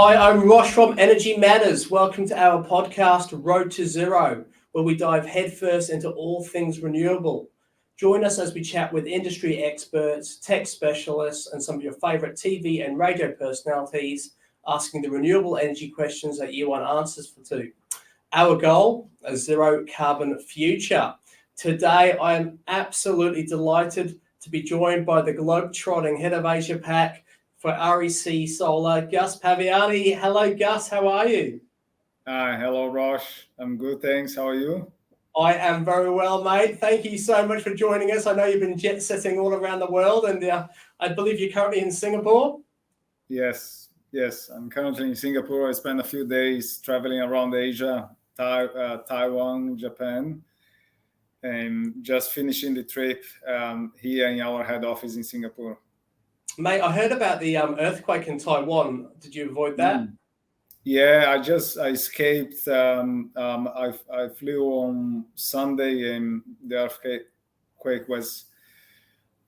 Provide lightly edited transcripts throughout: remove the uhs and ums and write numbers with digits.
Hi, I'm Rosh from Energy Matters. Welcome to our podcast, Road to Zero, where we dive headfirst into all things renewable. Join us as we chat with industry experts, tech specialists, and some of your favorite TV and radio personalities, asking the renewable energy questions that you want answers to. Our goal, a zero carbon future. Today, I am absolutely delighted to be joined by the globe-trotting head of APAC for REC Solar, Gus Paviani. Hello, Gus. How are you? Hello, Rosh. I'm good, thanks. How are you? I am very well, mate. Thank you so much for joining us. I know you've been jet-setting all around the world, and I believe you're currently in Singapore. Yes. I'm currently in Singapore. I spent a few days traveling around Asia, Taiwan, Japan, and just finishing the trip here in our head office in Singapore. Mate, I heard about the earthquake in Taiwan. Did you avoid that? Yeah, I escaped. I flew on Sunday, and the earthquake was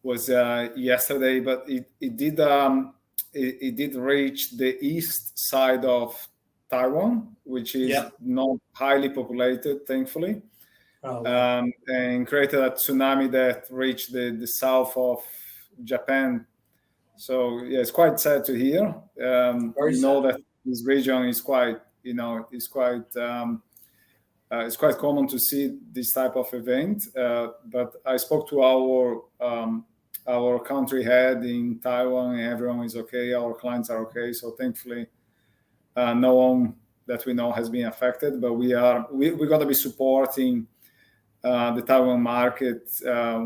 yesterday, but it did reach the east side of Taiwan, which is not highly populated, thankfully, and created a tsunami that reached the south of Japan. So yeah, it's quite sad to hear. We know that this region is quite common to see this type of event. But I spoke to our country head in Taiwan, and everyone is okay. Our clients are okay. So thankfully, no one that we know has been affected. But we're going to be supporting the Taiwan market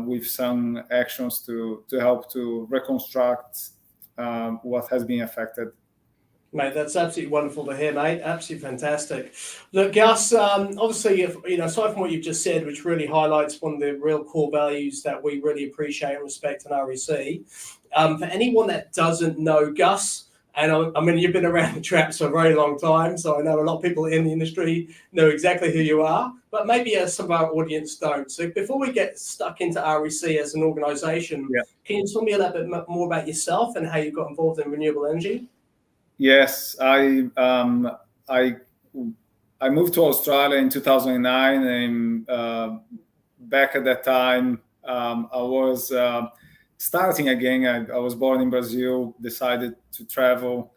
with some actions to help to reconstruct what has been affected. Mate, that's absolutely wonderful to hear, mate. Absolutely fantastic. Look, Gus, obviously, aside from what you've just said, which really highlights one of the real core values that we really appreciate and respect in REC, for anyone that doesn't know Gus, and I mean, you've been around the traps for a very long time, so I know a lot of people in the industry know exactly who you are, but maybe some of our audience don't. So before we get stuck into REC as an organisation, Can you tell me a little bit more about yourself and how you got involved in renewable energy? Yes, I moved to Australia in 2009, and back at that time, I was starting again. I was born in Brazil, decided to travel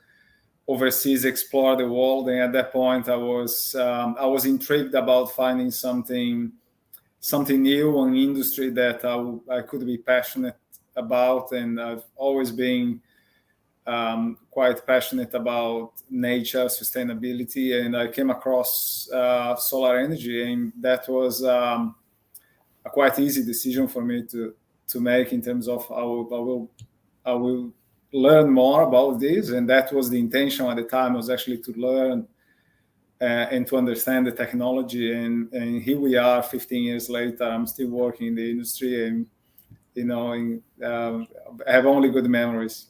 overseas, explore the world, and at that point, I was intrigued about finding something new, an industry that I could be passionate about, and I've always been quite passionate about nature, sustainability, and I came across solar energy, and that was a quite easy decision for me to make in terms of I will learn more about this, and that was the intention at the time, was actually to learn and to understand the technology, and here we are 15 years later. I'm still working in the industry, and I have only good memories.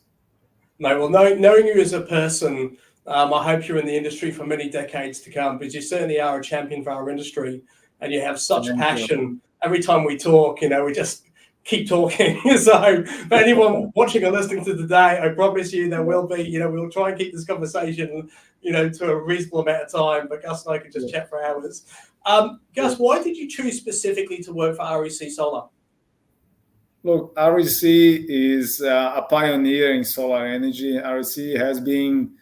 No, well, knowing you as a person, I hope you're in the industry for many decades to come, because you certainly are a champion for our industry, and you have such passion. Every time we talk, we just keep talking. So for anyone watching or listening to today, I promise you there will be, we'll try and keep this conversation, to a reasonable amount of time, but Gus and I could just chat for hours. Gus, why did you choose specifically to work for REC Solar? Look, REC is a pioneer in solar energy. REC has been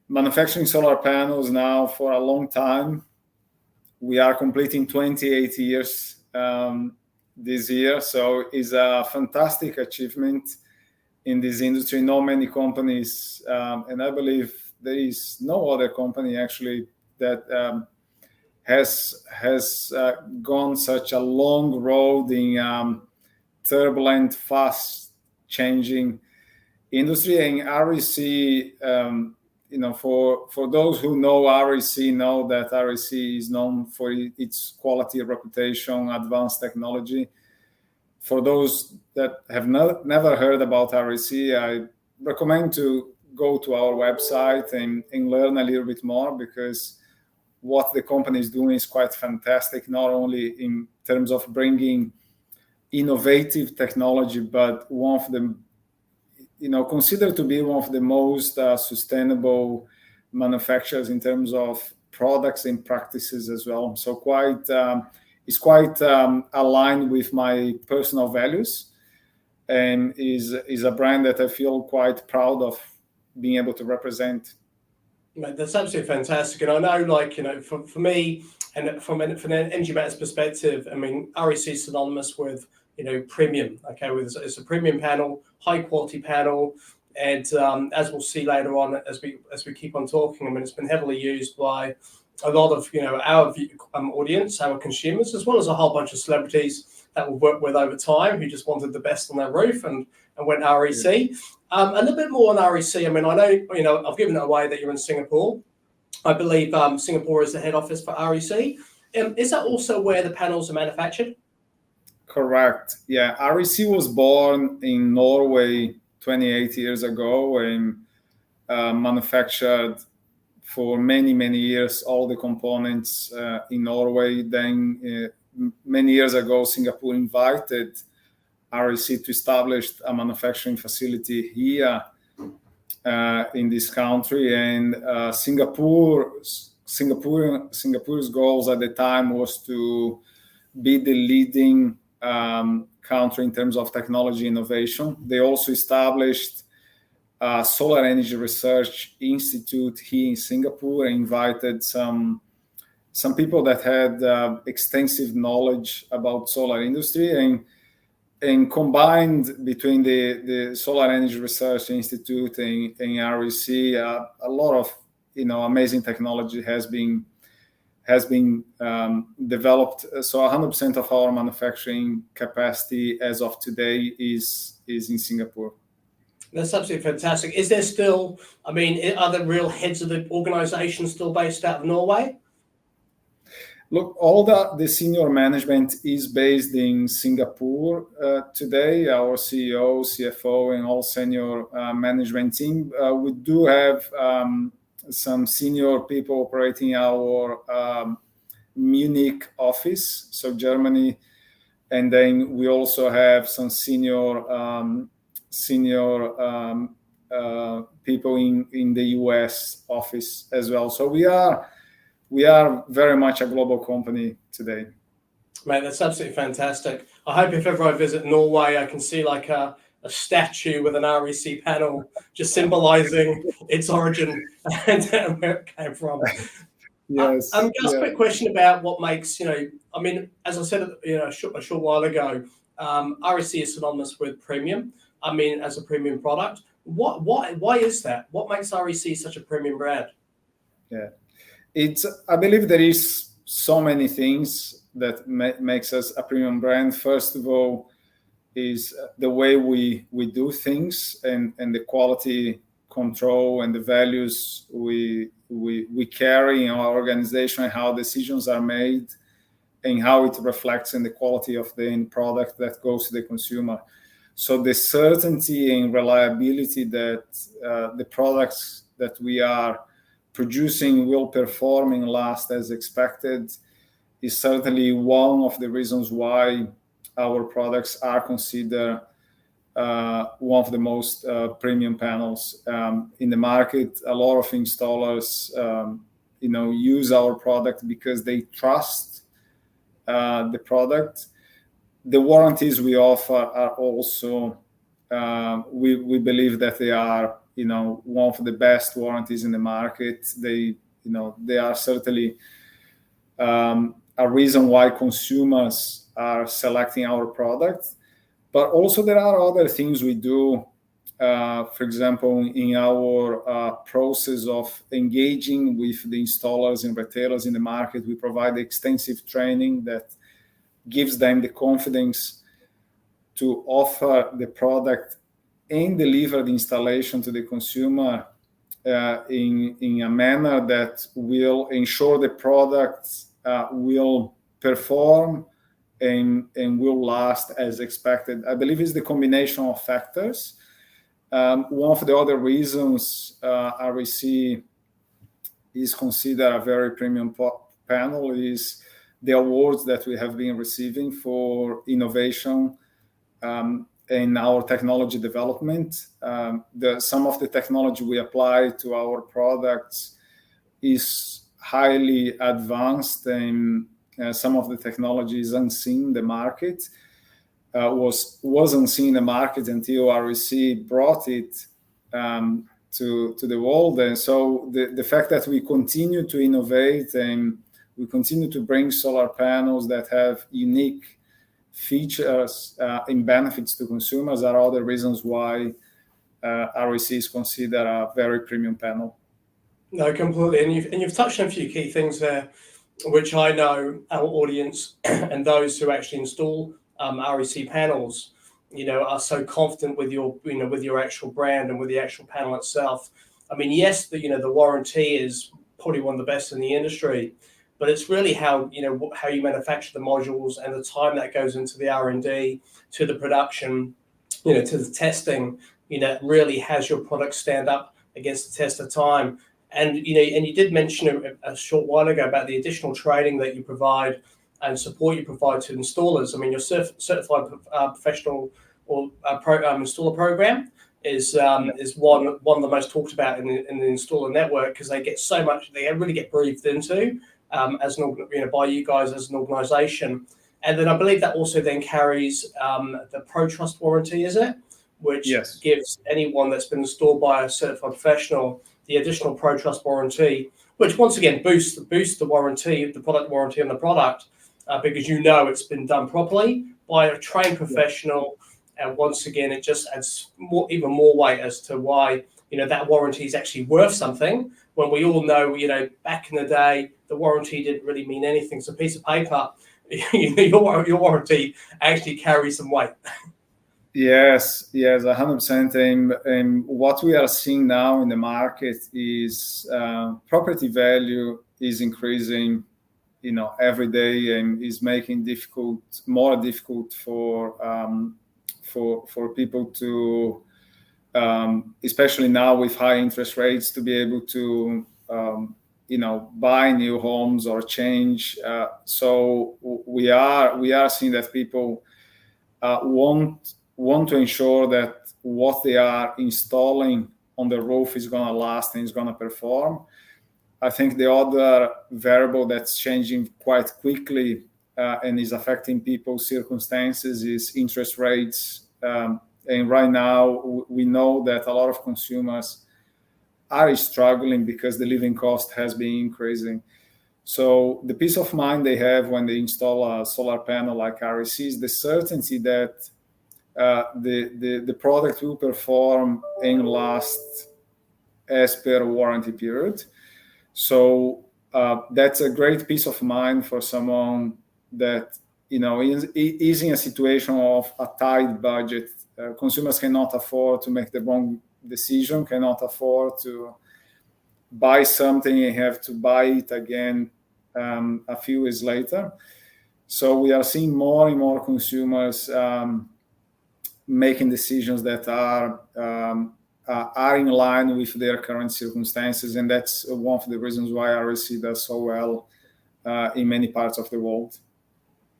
manufacturing solar panels now for a long time. We are completing 28 years this year, so it's a fantastic achievement in this industry. Not many companies, and I believe there is no other company actually that has gone such a long road in turbulent, fast-changing industry. And REC, for those who know REC, know that REC is known for its quality, reputation, advanced technology. For those that have never heard about REC, I recommend to go to our website and learn a little bit more, because what the company is doing is quite fantastic, not only in terms of bringing innovative technology, but one of the, considered to be one of the most sustainable manufacturers in terms of products and practices as well. So it's quite aligned with my personal values, and is a brand that I feel quite proud of being able to represent. Mate, that's absolutely fantastic. And I know, like, for me, and from an Energy Matters perspective, I mean, REC is synonymous with, premium. Okay, it's a premium panel, high quality panel. And as we'll see later on, as we keep on talking, I mean, it's been heavily used by a lot of our audience, our consumers, as well as a whole bunch of celebrities that we've worked with over time who just wanted the best on their roof and went REC. A little bit more on REC. I mean, I know I've given it away that you're in Singapore. I believe Singapore is the head office for REC. Is that also where the panels are manufactured? Correct. Yeah, REC was born in Norway 28 years ago and manufactured for many, many years all the components in Norway. Then many years ago, Singapore invited REC to establish a manufacturing facility here in this country. And Singapore's goals at the time was to be the leading country in terms of technology innovation. They also established a solar energy research institute here in Singapore and invited some people that had extensive knowledge about solar industry, and combined between the Solar Energy Research Institute and REC, a lot of amazing technology has been developed. So 100% of our manufacturing capacity as of today is in Singapore. That's absolutely fantastic. Is there still, I mean, are the real heads of the organization still based out of Norway? Look, all the senior management is based in Singapore today. Our CEO, CFO, and all senior management team. We do have some senior people operating our Munich office, so Germany, and then we also have some senior people in the US office as well. So we are very much a global company today. Mate, that's absolutely fantastic. I hope if ever I visit Norway, I can see like a statue with an REC panel just symbolizing its origin and where it came from. Yes. Just a quick question about what makes, I mean, as I said, a short while ago, REC is synonymous with premium. I mean, as a premium product. Why is that? What makes REC such a premium brand? Yeah. I believe there is so many things that makes us a premium brand. First of all, is the way we do things and the quality control and the values we carry in our organization, and how decisions are made, and how it reflects in the quality of the end product that goes to the consumer. So the certainty and reliability that the products that we are producing will perform and last as expected is certainly one of the reasons why our products are considered one of the most premium panels in the market. A lot of installers, use our product because they trust the product. The warranties we offer are also, we believe that they are, one of the best warranties in the market. They are certainly a reason why consumers are selecting our product. But also there are other things we do. For example, in our process of engaging with the installers and retailers in the market, we provide extensive training that gives them the confidence to offer the product and deliver the installation to the consumer in a manner that will ensure the product will perform and will last as expected. I believe it's the combination of factors. One of the other reasons REC is considered a very premium panel is the awards that we have been receiving for innovation in our technology development. Some of the technology we apply to our products is highly advanced, and some of the technology is unseen in the market. Wasn't seen in the market until REC brought it to the world. And so the fact that we continue to innovate and we continue to bring solar panels that have unique features and benefits to consumers are all the reasons why REC is considered a very premium panel. No, completely. And you've touched on a few key things there, which I know our audience and those who actually install REC panels, are so confident with your actual brand and with the actual panel itself. I mean, yes, the warranty is probably one of the best in the industry, but it's really how you manufacture the modules and the time that goes into the R&D, to the production, to the testing, really has your product stand up against the test of time. And you did mention a short while ago about the additional training that you provide and support you provide to installers. I mean, your certified professional or installer program is one of the most talked about in the installer network, because they get so much, they really get breathed into by you guys as an organization. And then I believe that also then carries the Pro Trust warranty, is it? Which yes, gives anyone that's been installed by a certified professional the additional Pro Trust warranty, which once again boosts the warranty, the product warranty on the product, because it's been done properly by a trained professional. And once again, it just adds even more weight as to why that warranty is actually worth something. When we all know, back in the day, the warranty didn't really mean anything. It's a piece of paper. Your warranty actually carries some weight. Yes, 100%. And what we are seeing now in the market is property value is increasing, every day, and is making more difficult for people to, especially now with high interest rates, to be able to buy new homes or change. So we are seeing that people want to ensure that what they are installing on the roof is going to last and is going to perform. I think the other variable that's changing quite quickly and is affecting people's circumstances is interest rates. And right now, we know that a lot of consumers are struggling because the living cost has been increasing. So the peace of mind they have when they install a solar panel like REC is the certainty that the product will perform and last as per warranty period. So that's a great peace of mind for someone that is in a situation of a tight budget. Consumers cannot afford to make the wrong decision, cannot afford to buy something and have to buy it again a few years later. So we are seeing more and more consumers making decisions that are in line with their current circumstances, and that's one of the reasons why REC does so well in many parts of the world.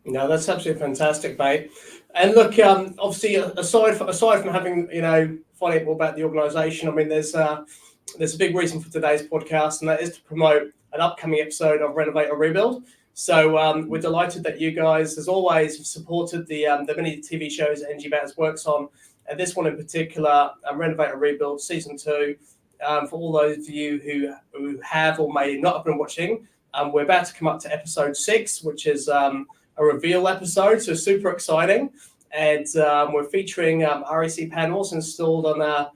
No, that's absolutely fantastic, mate. And look, obviously, aside from having finding out more about the organisation, I mean, there's a big reason for today's podcast, and that is to promote an upcoming episode of Renovate or Rebuild. So we're delighted that you guys, as always, have supported the many TV shows that NG Batters works on, and this one in particular, Renovate or Rebuild Season 2. For all those of you who have or may not have been watching, we're about to come up to episode 6, which is a reveal episode, so super exciting. And we're featuring REC panels installed on a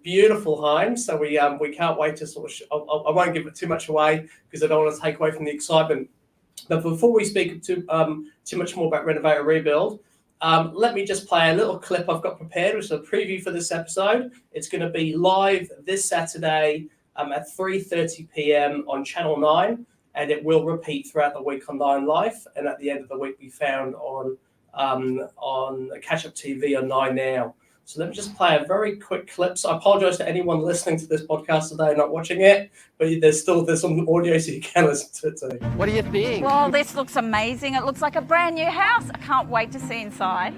beautiful home. So we can't wait to sort of. I won't give it too much away because I don't want to take away from the excitement. But before we speak too much more about Renovate or Rebuild, let me just play a little clip I've got prepared, which is a preview for this episode. It's going to be live this Saturday at 3:30 p.m. on Channel 9. And it will repeat throughout the week on 9 Live, and at the end of the week be found on Catch Up TV on 9 Now. So let me just play a very quick clip. So I apologise to anyone listening to this podcast today, not watching it, but there's some audio so you can listen to it too. What do you think? Well, this looks amazing. It looks like a brand new house. I can't wait to see inside.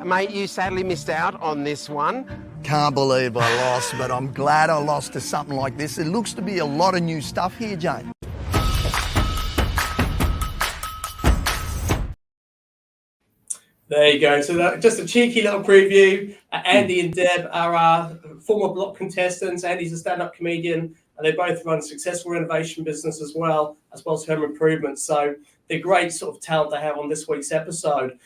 Mate, you sadly missed out on this one. Can't believe I lost, but I'm glad I lost to something like this. It looks to be a lot of new stuff here, Jane. There you go. So just a cheeky little preview. Andy and Deb are former block contestants. Andy's a stand-up comedian, and they both run successful renovation business as well as home improvement. So they're great sort of talent to have on this week's episode.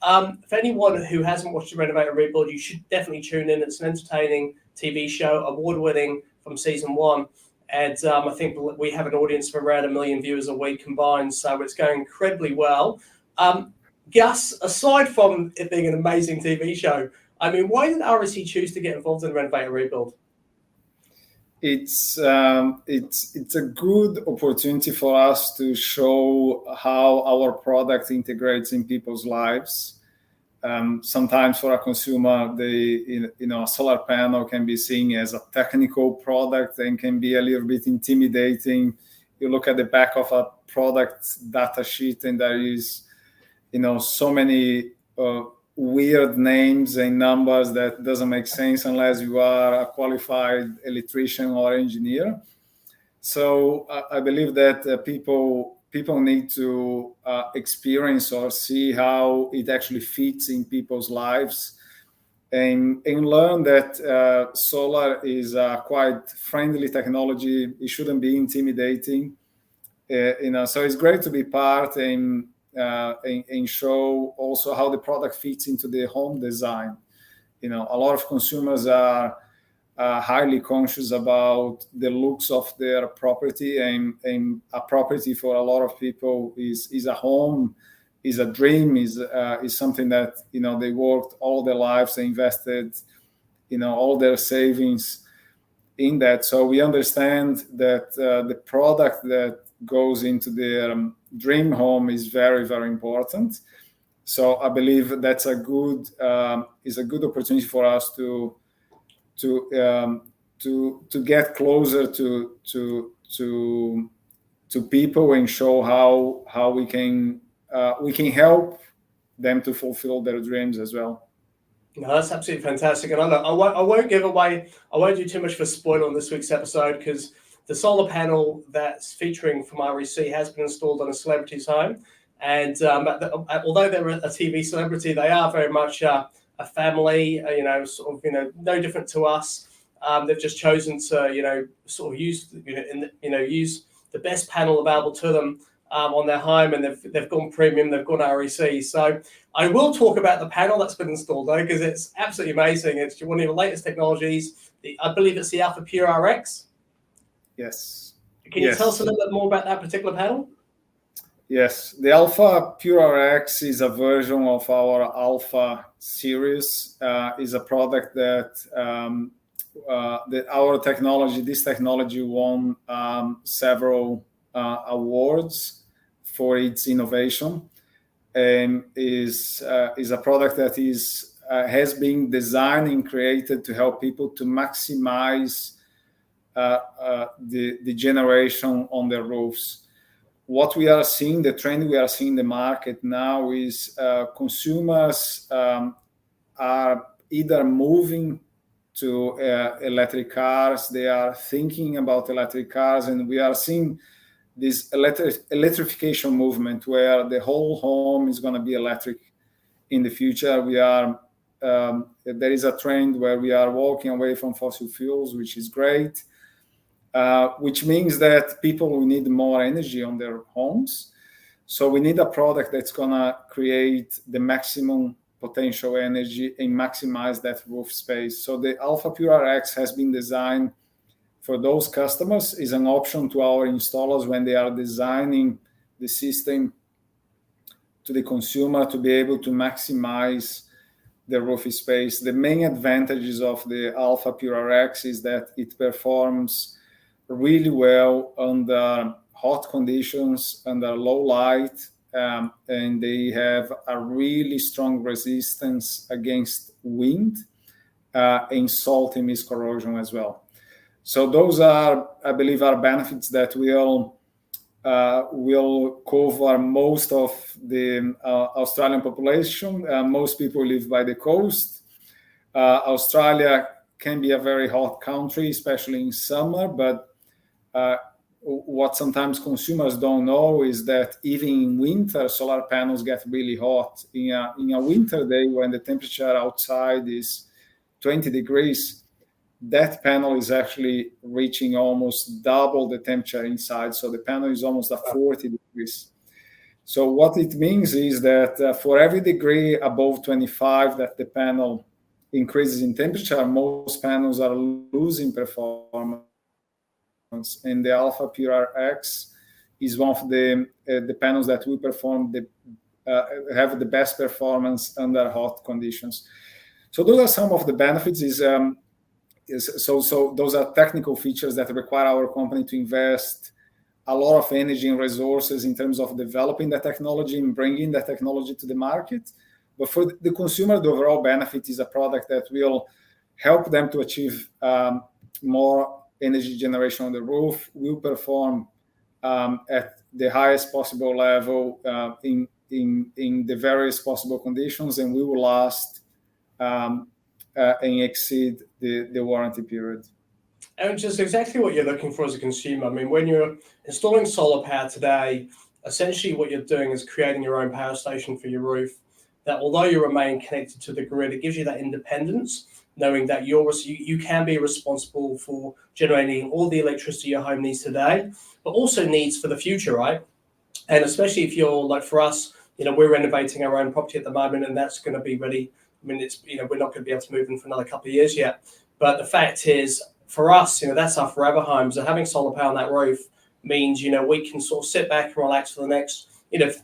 For anyone who hasn't watched the Renovate and Rebuild, you should definitely tune in. It's an entertaining TV show, award-winning from season 1. And I think we have an audience of around 1 million viewers a week combined. So it's going incredibly well. Gus, aside from it being an amazing TV show, I mean, why did RSC choose to get involved in Renovate and Rebuild? It's a good opportunity for us to show how our product integrates in people's lives. Sometimes for a consumer, a solar panel can be seen as a technical product and can be a little bit intimidating. You look at the back of a product data sheet and there is so many weird names and numbers that doesn't make sense unless you are a qualified electrician or engineer. So I believe that people need to experience or see how it actually fits in people's lives and learn that solar is a quite friendly technology. It shouldn't be intimidating. So it's great to be part and show also how the product fits into the home design. A lot of consumers are highly conscious about the looks of their property, and a property for a lot of people is a home, is a dream, is something that they worked all their lives, they invested all their savings in that. So we understand that the product that goes into their dream home is very, very important. So I believe that's a good opportunity for us to get closer to people and show how we can help them to fulfill their dreams as well. No, that's absolutely fantastic. And I won't do too much for spoiler on this week's episode, because the solar panel that's featuring from REC has been installed on a celebrity's home. And although they're a TV celebrity, they are very much a family, no different to us. They've just chosen to, use the best panel available to them on their home, and they've gone premium, they've gone REC. So I will talk about the panel that's been installed, though, because it's absolutely amazing. It's one of the latest technologies. I believe it's the Alpha Pure RX. Yes. Can you tell us a little bit more about that particular panel? Yes, the Alpha Pure RX is a version of our Alpha series. Is a product that this technology won several awards for its innovation, and is a product that has been designed and created to help people to maximize the generation on their roofs. What we are seeing, the trend we are seeing in the market now is consumers are either moving to electric cars, they are thinking about electric cars, and we are seeing this electrification movement where the whole home is going to be electric in the future. There is a trend where we are walking away from fossil fuels, which is great. Which means that people will need more energy on their homes. So we need a product that's going to create the maximum potential energy and maximize that roof space. So the Alpha Pure RX has been designed for those customers, is an option to our installers when they are designing the system to the consumer to be able to maximize the roof space. The main advantages of the Alpha Pure RX is that it performs really well under hot conditions, under low light, and they have a really strong resistance against wind and salt and mist corrosion as well. So those are, I believe, are benefits that will cover most of the Australian population. Most people live by the coast. Australia can be a very hot country, especially in summer. But what sometimes consumers don't know is that even in winter, solar panels get really hot. In a winter day when the temperature outside is 20 degrees, that panel is actually reaching almost double the temperature inside. So the panel is almost at 40 degrees. So what it means is that for every degree above 25 that the panel increases in temperature, most panels are losing performance. And the Alpha Pure X is one of the panels that will have the best performance under hot conditions. So those are some of the benefits. So those are technical features that require our company to invest a lot of energy and resources in terms of developing the technology and bringing the technology to the market. But for the consumer, the overall benefit is a product that will help them to achieve more energy generation on the roof, will perform at the highest possible level in the various possible conditions, and we will last and exceed the warranty period. And just exactly what you're looking for as a consumer. I mean, when you're installing solar power today, essentially what you're doing is creating your own power station for your roof. That although you remain connected to the grid, it gives you that independence, knowing that you can be responsible for generating all the electricity your home needs today, but also needs for the future, right? And especially if you're like for us, we're renovating our own property at the moment, and that's going to be ready. I mean, we're not going to be able to move in for another couple of years yet. But the fact is, for us, that's our forever home. So having solar power on that roof means, we can sort of sit back and relax for the next,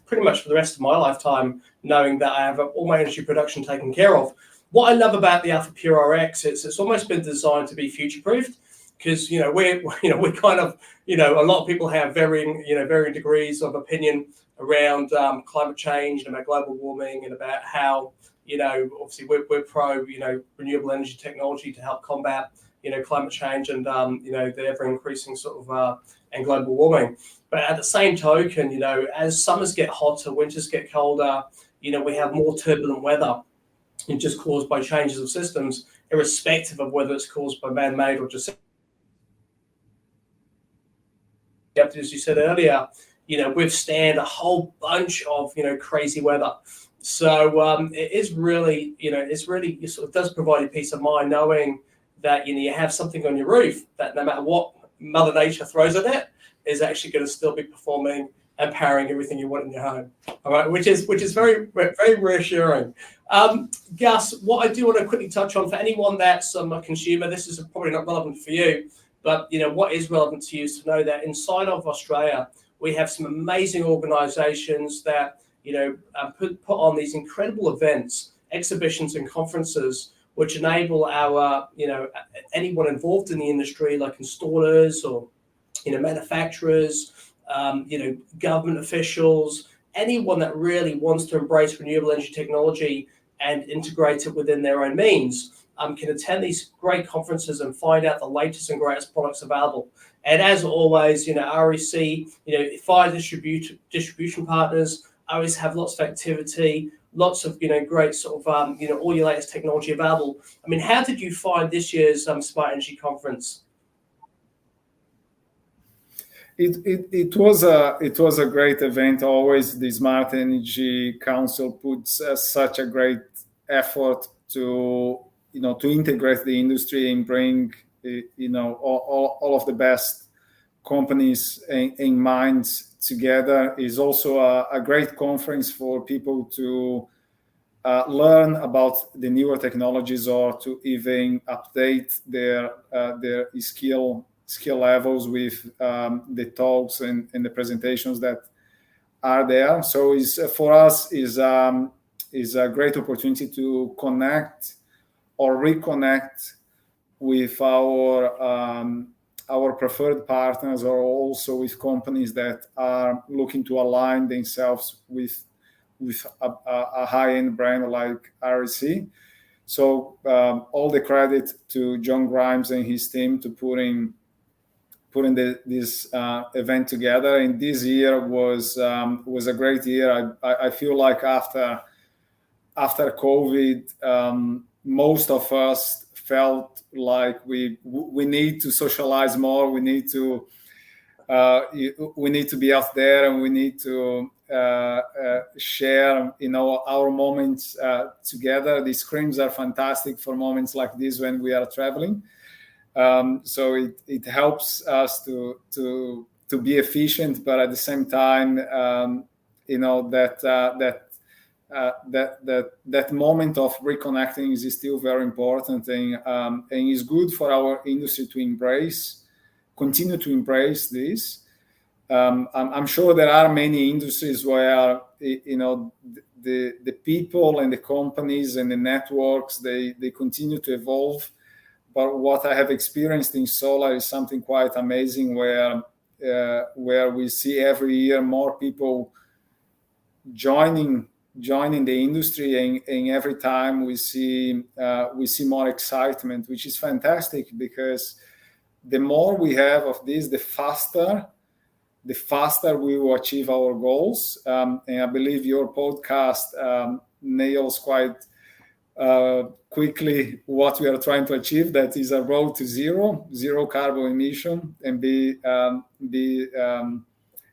pretty much for the rest of my lifetime, knowing that I have all my energy production taken care of. What I love about the Alpha Pure RX is it's almost been designed to be future-proofed, because we're kind of a lot of people have varying degrees of opinion around climate change and about global warming and about how obviously we're pro renewable energy technology to help combat climate change and the ever increasing sort of and global warming. But at the same token, as summers get hotter, winters get colder, we have more turbulent weather, and just caused by changes of systems, irrespective of whether it's caused by man-made or just, as you said earlier, withstand a whole bunch of crazy weather. So it is really, it sort of does provide you peace of mind knowing that you have something on your roof that no matter what Mother Nature throws at it, is actually going to still be performing and powering everything you want in your home. All right, which is very, very reassuring. Gus, what I do want to quickly touch on for anyone that's a consumer, this is probably not relevant for you, but what is relevant to you is to know that inside of Australia, we have some amazing organisations that put on these incredible events, exhibitions, and conferences, which enable our anyone involved in the industry, like installers or manufacturers, government officials, anyone that really wants to embrace renewable energy technology and integrate it within their own means, can attend these great conferences and find out the latest and greatest products available. And as always, REC, fire distribution partners always have lots of activity, lots of great sort of all your latest technology available. I mean, how did you find this year's Smart Energy Conference? It was a great event. Always the Smart Energy Council puts such a great effort to integrate the industry and bring all of the best companies and minds together. Is also a great conference for people to learn about the newer technologies or to even update their skill levels with the talks and the presentations that are there. So for us is a great opportunity to connect or reconnect with our preferred partners, or also with companies that are looking to align themselves with a high-end brand like REC. So all the credit to John Grimes and his team to putting this event together. And this year was a great year. I feel like after COVID, most of us felt like we need to socialize more. We need to be out there, and we need to share, our moments together. The screens are fantastic for moments like this when we are traveling. So it helps us to be efficient, but at the same time, that moment of reconnecting is still very important, and is good for our industry to continue to embrace this. I'm sure there are many industries where the people and the companies and the networks they continue to evolve. But what I have experienced in solar is something quite amazing, where we see every year more people joining the industry, and every time we see more excitement, which is fantastic, because the more we have of this, the faster we will achieve our goals. And I believe your podcast nails quite quickly what we are trying to achieve. That is a road to zero carbon emission, and be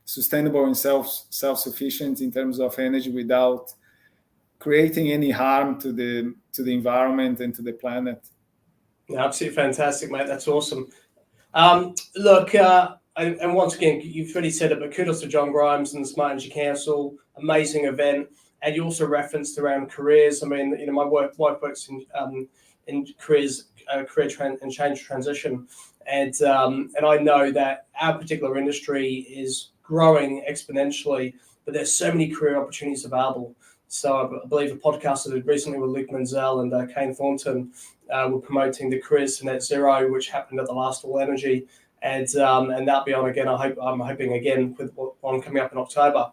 sustainable and self-sufficient in terms of energy without creating any harm to the environment and to the planet. Absolutely fantastic, mate. That's awesome. Look, and once again, you've already said it, but kudos to John Grimes and the Smart Energy Council. Amazing event. And you also referenced around careers. I mean, my wife works in careers, and change transition, and I know that our particular industry is growing exponentially, but there's so many career opportunities available. So I believe a podcast I did recently with Luke Menzel and Kane Thornton were promoting the Careers to Net Zero, which happened at the last All Energy, and that'll be on again. I'm hoping again with one coming up in October.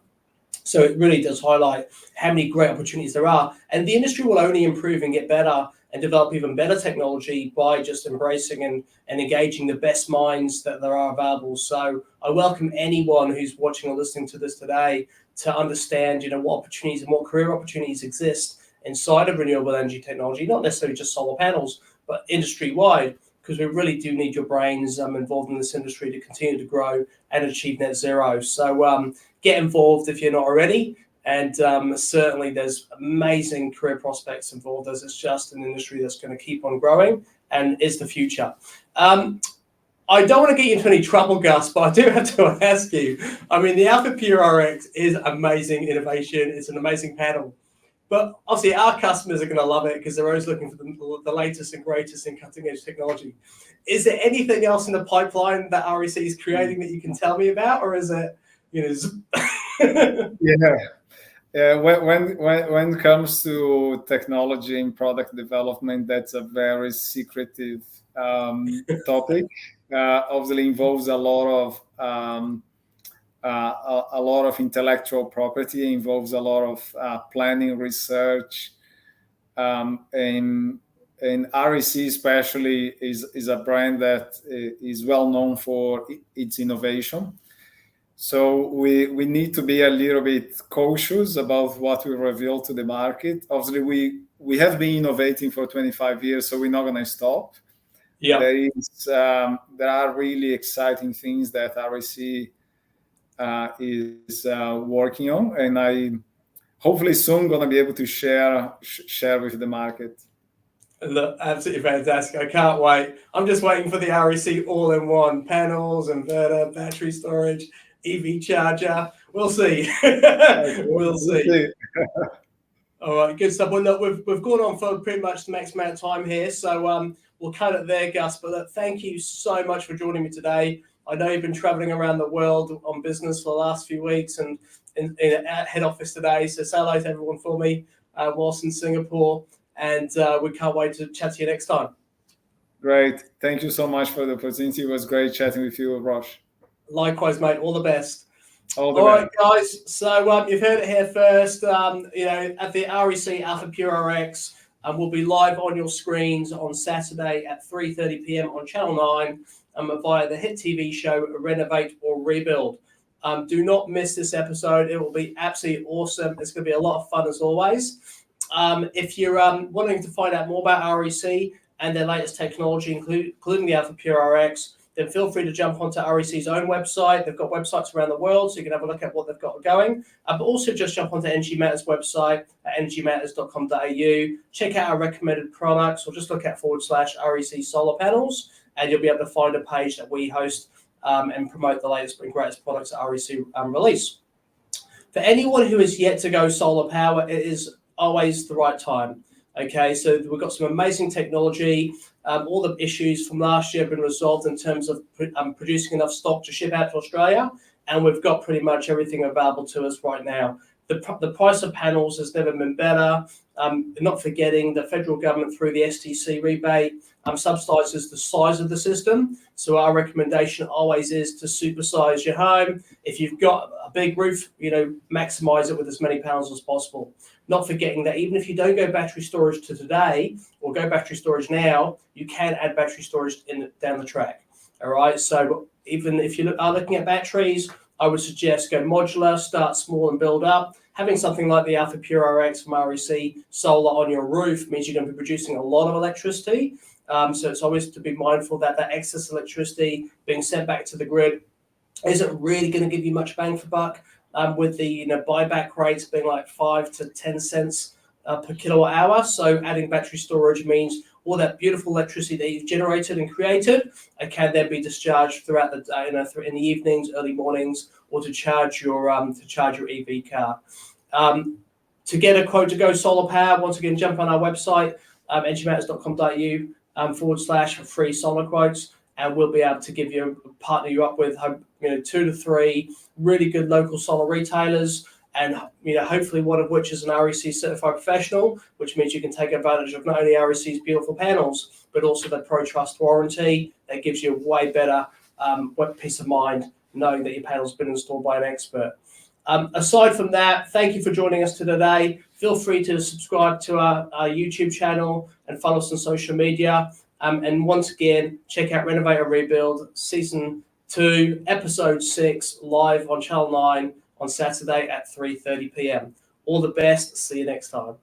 So it really does highlight how many great opportunities there are. And the industry will only improve and get better and develop even better technology by just embracing and engaging the best minds that there are available. So I welcome anyone who's watching or listening to this today to understand, what opportunities and what career opportunities exist inside of renewable energy technology, not necessarily just solar panels, but industry-wide, because we really do need your brains involved in this industry to continue to grow and achieve net zero. So get involved if you're not already. And certainly there's amazing career prospects involved, as it's just an industry that's going to keep on growing and is the future. I don't want to get you into any trouble, Gus, but I do have to ask you. I mean, the Alpha Pure RX is amazing innovation. It's an amazing panel. But obviously our customers are going to love it because they're always looking for the latest and greatest in cutting edge technology. Is there anything else in the pipeline that REC is creating that you can tell me about, or is it, Yeah. When it comes to technology and product development, that's a very secretive topic. Obviously involves a lot of intellectual property, involves a lot of planning, research, and REC especially is a brand that is well known for its innovation. So we need to be a little bit cautious about what we reveal to the market. Obviously, we have been innovating for 25 years, so we're not going to stop. Yeah. There are really exciting things that REC is working on, and I hopefully soon going to be able to share with the market. Look, absolutely fantastic. I can't wait. I'm just waiting for the REC all-in-one panels, inverter, battery storage, EV charger. We'll see. We'll see. All right, good stuff. Well, look, we've gone on for pretty much the max amount of time here, so we'll cut it there, Gus. But look, thank you so much for joining me today. I know you've been traveling around the world on business for the last few weeks and at head office today. So say hello to everyone for me whilst in Singapore. And we can't wait to chat to you next time. Great. Thank you so much for the opportunity. It was great chatting with you, Rosh. Likewise, mate. All the best. All right, guys. So you've heard it here first. At the REC Alpha Pure RX, we'll be live on your screens on Saturday at 3:30 p.m. on Channel 9 via the hit TV show Renovate or Rebuild. Do not miss this episode. It will be absolutely awesome. It's going to be a lot of fun as always. If you're wanting to find out more about REC, and their latest technology, including the Alpha Pure RX, then feel free to jump onto REC's own website. They've got websites around the world, so you can have a look at what they've got going. But also just jump onto Energy Matters website at energymatters.com.au. Check out our recommended products, or just look at /REC solar panels, and you'll be able to find a page that we host and promote the latest and greatest products that REC release. For anyone who is yet to go solar power, it is always the right time. Okay, so we've got some amazing technology. All the issues from last year have been resolved in terms of producing enough stock to ship out to Australia, and we've got pretty much everything available to us right now. The price of panels has never been better. Not forgetting the federal government through the STC rebate subsidises the size of the system. So our recommendation always is to supersize your home. If you've got a big roof, maximise it with as many panels as possible. Not forgetting that even if you don't go battery storage to today or go battery storage now, you can add battery storage down the track. All right. So even if you are looking at batteries, I would suggest go modular, start small and build up. Having something like the Alpha Pure RX from REC solar on your roof means you're going to be producing a lot of electricity. So it's always to be mindful that that excess electricity being sent back to the grid isn't really going to give you much bang for buck. With the buyback rates being like 5 to 10 cents per kilowatt hour. So adding battery storage means all that beautiful electricity that you've generated and created can then be discharged throughout the day, in the evenings, early mornings, or to charge your EV car. To get a quote to go solar power, once again, jump on our website, energymatters.com.au /free solar quotes, and we'll be able to partner you up with 2 to 3 really good local solar retailers, and hopefully one of which is an REC certified professional, which means you can take advantage of not only REC's beautiful panels, but also the Pro Trust warranty that gives you a way better peace of mind knowing that your panel's been installed by an expert. Aside from that, thank you for joining us today. Feel free to subscribe to our YouTube channel and follow us on social media. And once again, check out Renovate or Rebuild Season 2, Episode 6, live on Channel 9 on Saturday at 3:30 p.m. All the best. See you next time.